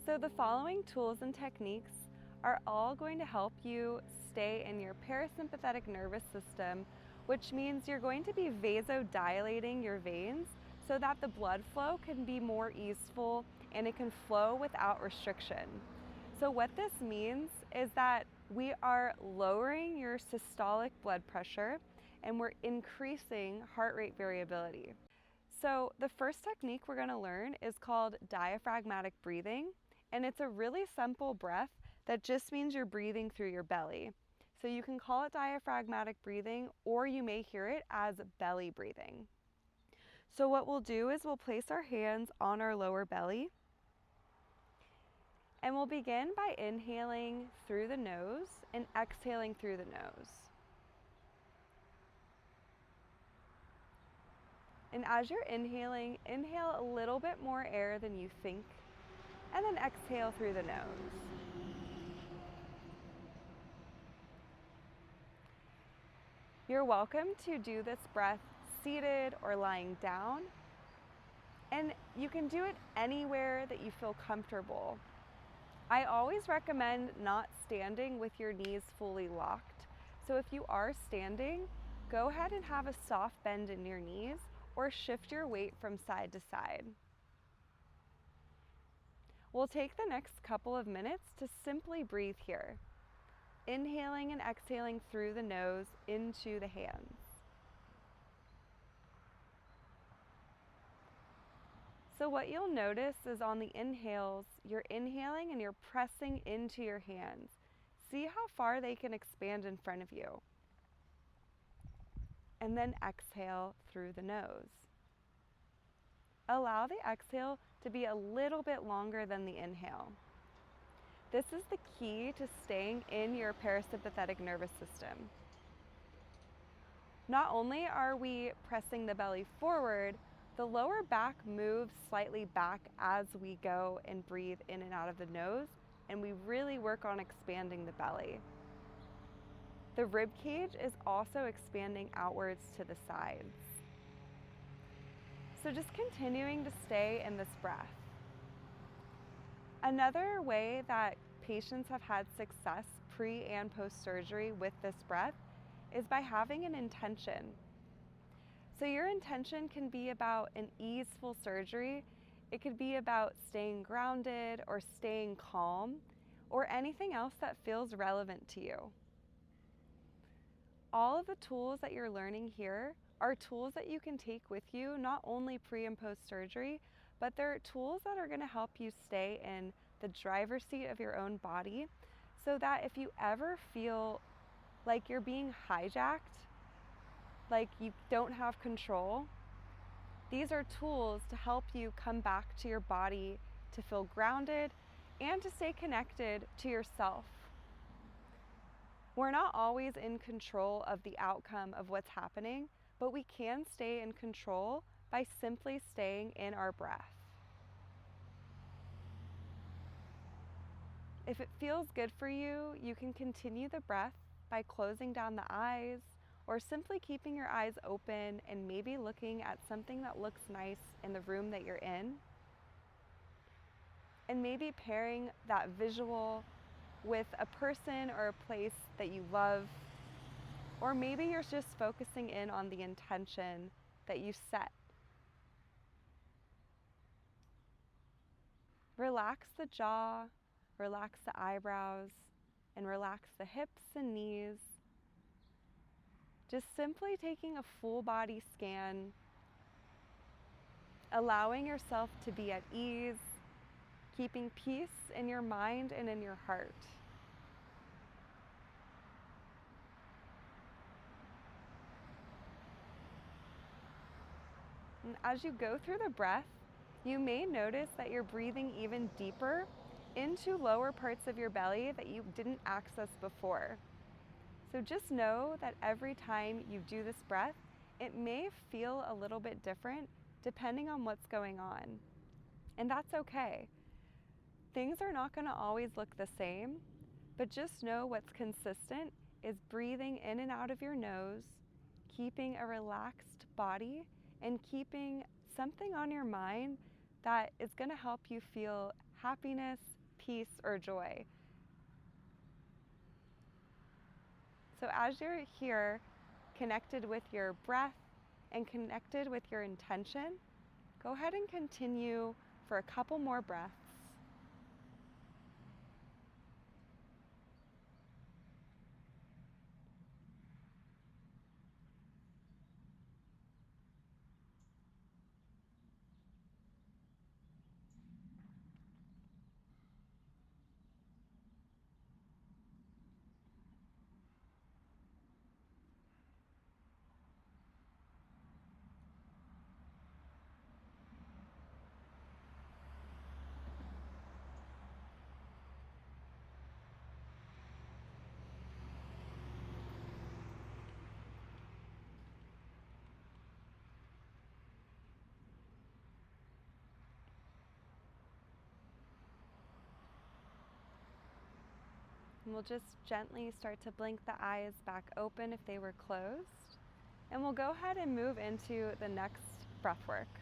So the following tools and techniques are all going to help you stay in your parasympathetic nervous system, which means you're going to be vasodilating your veins so that the blood flow can be more easeful and it can flow without restriction. So what this means is that we are lowering your systolic blood pressure and we're increasing heart rate variability. So the first technique we're going to learn is called diaphragmatic breathing, and it's a really simple breath that just means you're breathing through your belly. So you can call it diaphragmatic breathing, or you may hear it as belly breathing. So what we'll do is we'll place our hands on our lower belly, and we'll begin by inhaling through the nose and exhaling through the nose. And as you're inhaling, inhale a little bit more air than you think, and then exhale through the nose. You're welcome to do this breath seated or lying down, and you can do it anywhere that you feel comfortable. I always recommend not standing with your knees fully locked. So if you are standing, go ahead and have a soft bend in your knees or shift your weight from side to side. We'll take the next couple of minutes to simply breathe here, inhaling and exhaling through the nose into the hands. So what you'll notice is on the inhales, you're inhaling and you're pressing into your hands. See how far they can expand in front of you. And then exhale through the nose. Allow the exhale to be a little bit longer than the inhale. This is the key to staying in your parasympathetic nervous system. Not only are we pressing the belly forward, the lower back moves slightly back as we go and breathe in and out of the nose, and we really work on expanding the belly. The rib cage is also expanding outwards to the sides. So just continuing to stay in this breath. Another way that patients have had success pre and post surgery with this breath is by having an intention. So your intention can be about an easeful surgery. It could be about staying grounded or staying calm or anything else that feels relevant to you. All of the tools that you're learning here are tools that you can take with you, not only pre and post surgery, but they're tools that are going to help you stay in the driver's seat of your own body so that if you ever feel like you're being hijacked, like you don't have control, these are tools to help you come back to your body, to feel grounded, and to stay connected to yourself. We're not always in control of the outcome of what's happening, but we can stay in control by simply staying in our breath. If it feels good for you, you can continue the breath by closing down the eyes or simply keeping your eyes open and maybe looking at something that looks nice in the room that you're in. And maybe pairing that visual with a person or a place that you love. Or maybe you're just focusing in on the intention that you set. Relax the jaw, relax the eyebrows, and relax the hips and knees. Just simply taking a full body scan, allowing yourself to be at ease, keeping peace in your mind and in your heart. And as you go through the breath, you may notice that you're breathing even deeper into lower parts of your belly that you didn't access before. So just know that every time you do this breath, it may feel a little bit different depending on what's going on. And that's okay. Things are not going to always look the same, but just know what's consistent is breathing in and out of your nose, keeping a relaxed body, and keeping something on your mind that is going to help you feel happiness, peace or joy. So as you're here, connected with your breath and connected with your intention, go ahead and continue for a couple more breaths. And we'll just gently start to blink the eyes back open if they were closed. And we'll go ahead and move into the next breath work.